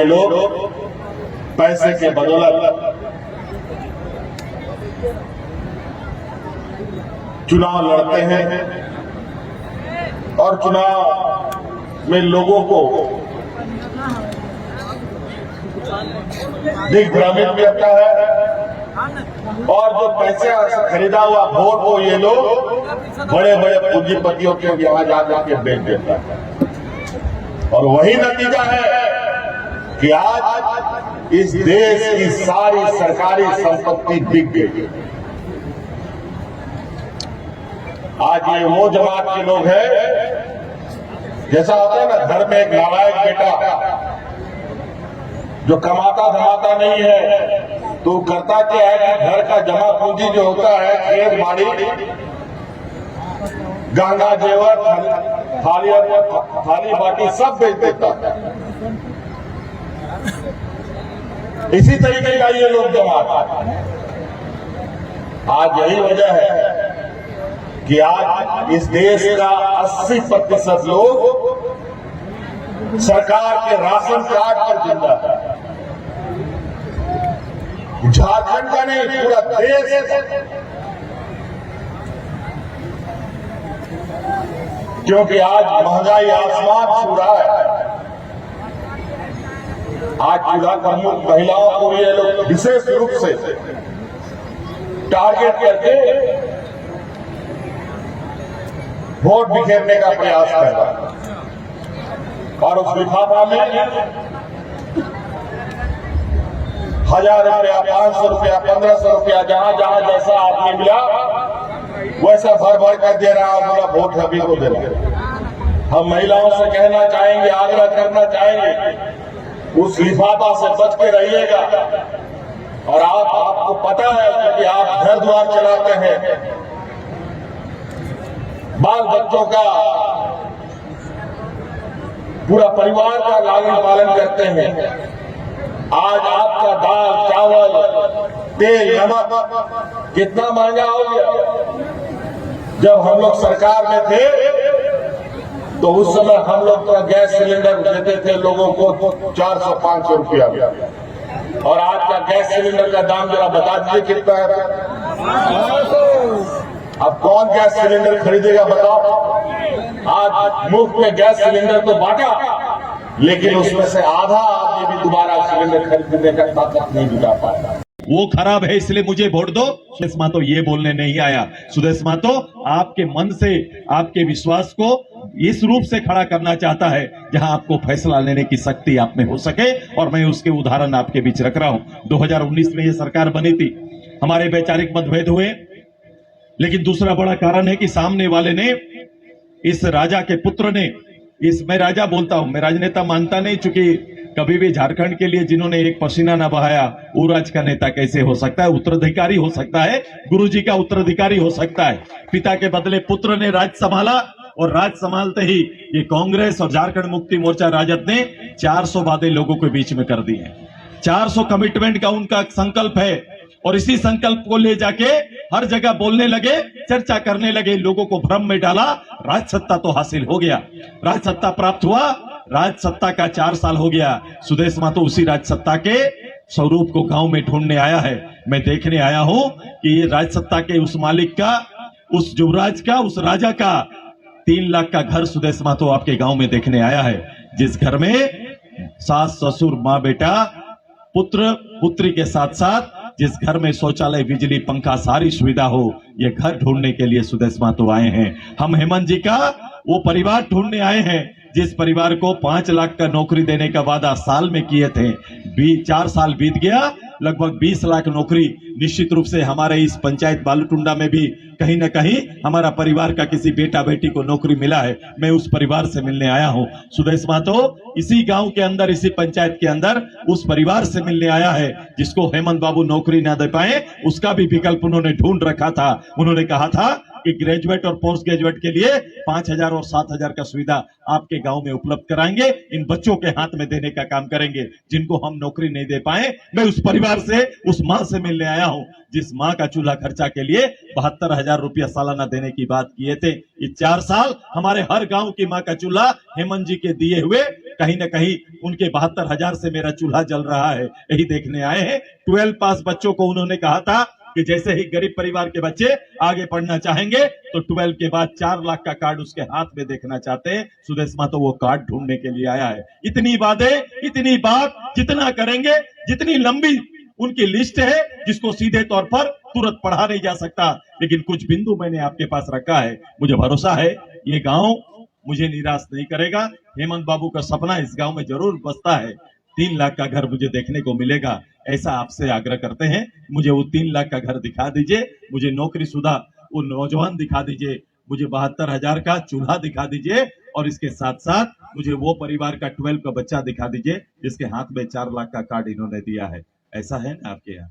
लोग पैसे के बदौलत चुनाव लड़ते हैं और चुनाव में लोगों को दिग्भ्रमित भी करता है और जो पैसे से खरीदा हुआ वोट को ये लोग बड़े बड़े पूंजीपतियों के यहां जाकर के बेच देता है। और वही नतीजा है कि आज इस देश की सारी सरकारी संपत्ति बिक गई। आज ये वो जमात के लोग हैं, जैसा होता है ना घर में एक नालायक बेटा जो कमाता धमाता नहीं है तो करता क्या है कि घर का जमा पूंजी जो होता है खेत बाड़ी गहना जेवर थाली बाटी सब बेच देता है। इसी तरीके का ये लोग जमात। आज यही वजह है कि आज इस देश का 80% लोग सरकार के राशन कार्ड पर जिंदा है। झारखंड का नहीं, पूरा देश, क्योंकि आज महंगाई आसमान छू रहा है। आज चूल्हा प्रमुख महिलाओं को ये लोग विशेष रूप से टारगेट करके वोट बिखेरने का प्रयास कर रहा है और उस लिफाफा में 1000 रुपया, 500 रुपया, 1500 रुपया जहां जहां जैसा आदमी मिला वैसा भर भर कर दे रहा है। बोला वोट सभी को देना। हम महिलाओं से कहना चाहेंगे, आग्रह करना चाहेंगे, उस लिफाफा से बच के रहिएगा। और आपको पता है कि आप घर द्वार चलाते हैं, बाल बच्चों का, पूरा परिवार का लालन पालन करते हैं। आज आपका दाल, चावल, तेल, नमक कितना महंगा हो गया। जब हम लोग सरकार में थे तो उस समय हम लोग तो गैस सिलेंडर देते थे लोगों को 400-500 रुपया में। और आज का गैस सिलेंडर का दाम जरा बता दीजिए कितना है। अब कौन गैस सिलेंडर खरीदेगा बताओ। आज मुफ्त में गैस सिलेंडर तो बांटा, लेकिन उसमें से आधा आदमी भी दोबारा सिलेंडर खरीदने का ताकत नहीं जुटा पाया। वो खराब है इसलिए मुझे वोट दो। सुदेश महतो ये बोलने नहीं आया। सुदेश महतो आपके मन से, आपके विश्वास को इस रूप से खड़ा करना चाहता है जहां आपको फैसला लेने की शक्ति आप में हो सके, और मैं उसके उदाहरण आपके बीच रख रहा हूं। 2019 में ये सरकार बनी थी, हमारे वैचारिक मतभेद हुए, लेकिन दूसरा बड़ा कारण है कि सामने वाले ने, इस राजा के पुत्र ने, मैं राजा बोलता हूं, मैं राजनेता मानता नहीं, चूंकि कभी भी झारखंड के लिए जिन्होंने एक पसीना न बहाया वो राज का नेता कैसे हो सकता है। उत्तराधिकारी हो सकता है, गुरुजी का उत्तराधिकारी हो सकता है। पिता के बदले पुत्र ने राज संभाला और राज संभालते ही ये कांग्रेस और झारखंड मुक्ति मोर्चा राजद ने 400 वादे लोगों के बीच में कर दिए। 400 कमिटमेंट का उनका संकल्प है और इसी संकल्प को ले जाके हर जगह बोलने लगे, चर्चा करने लगे, लोगों को भ्रम में डाला। राज सत्ता तो हासिल हो गया, राज सत्ता प्राप्त हुआ, राज सत्ता का 4 साल हो गया। सुदेश महतो उसी राज सत्ता के स्वरूप को गांव में ढूंढने आया है। मैं देखने आया हूं कि ये राज सत्ता के उस मालिक का, उस युवराज का, उस राजा का 3 लाख का घर सुदेश महतो आपके गांव में देखने आया है। जिस घर में सास, ससुर, माँ, बेटा, पुत्र, पुत्री के साथ साथ जिस घर में शौचालय, बिजली, पंखा, सारी सुविधा हो, ये घर ढूंढने के लिए सुदेश महतो आए हैं। हम हेमंत जी का वो परिवार ढूंढने आए हैं जिस परिवार को 5 लाख का नौकरी देने का वादा साल में किए थे। 4 साल बीत गया, लगभग 20 लाख नौकरी। निश्चित रूप से हमारे इस पंचायत बालूटुंडा में भी कहीं न कहीं हमारा परिवार का किसी बेटा बेटी को नौकरी मिला है। मैं उस परिवार से मिलने आया हूं। सुदेश महतो इसी गांव के अंदर, इसी पंचायत के अंदर उस परिवार से मिलने आया है जिसको हेमंत बाबू नौकरी ना दे पाए, उसका भी विकल्प उन्होंने ढूंढ रखा था। उन्होंने कहा था कि ग्रेजुएट और पोस्ट ग्रेजुएट के लिए 5000 और 7000 का सुविधा आपके गांव में उपलब्ध कराएंगे, इन बच्चों के हाथ में देने का काम करेंगे जिनको हम नौकरी नहीं दे पाए। मैं उस परिवार से, उस मां से मिलने आया हूं जिस मां का चूल्हा खर्चा के लिए 72,000 रुपया सालाना देने की बात किए थे। ये 4 साल हमारे हर गांव की मां का चूल्हा हेमंत जी के दिए हुए कहीं ना कहीं उनके 72,000 से मेरा चूल्हा जल रहा है, यही देखने आए हैं। 12 पास बच्चों को उन्होंने कहा था कि जैसे ही गरीब परिवार के बच्चे आगे पढ़ना चाहेंगे तो 12 के बाद 4 लाख का कार्ड उसके हाथ में देखना चाहते हैं। सुदेशमा तो वो कार्ड ढूंढने के लिए आया है। इतनी बातें, इतनी बात जितना करेंगे, जितनी लंबी उनकी लिस्ट है जिसको सीधे तौर पर तुरंत पढ़ा नहीं जा सकता, लेकिन कुछ बिंदु मैंने आपके पास रखा है। मुझे भरोसा है ये गांव मुझे निराश नहीं करेगा। हेमंत बाबू का सपना इस गांव में जरूर बसता है। 3 लाख का घर मुझे देखने को मिलेगा, ऐसा आपसे आग्रह करते हैं। मुझे वो 3 लाख का घर दिखा दीजिए, मुझे नौकरीशुदा वो नौजवान दिखा दीजिए, मुझे 72,000 का चूल्हा दिखा दीजिए, और इसके साथ साथ मुझे वो परिवार का 12 का बच्चा दिखा दीजिए जिसके हाथ में 4 लाख का कार्ड इन्होंने दिया है। ऐसा है ना आपके यहाँ?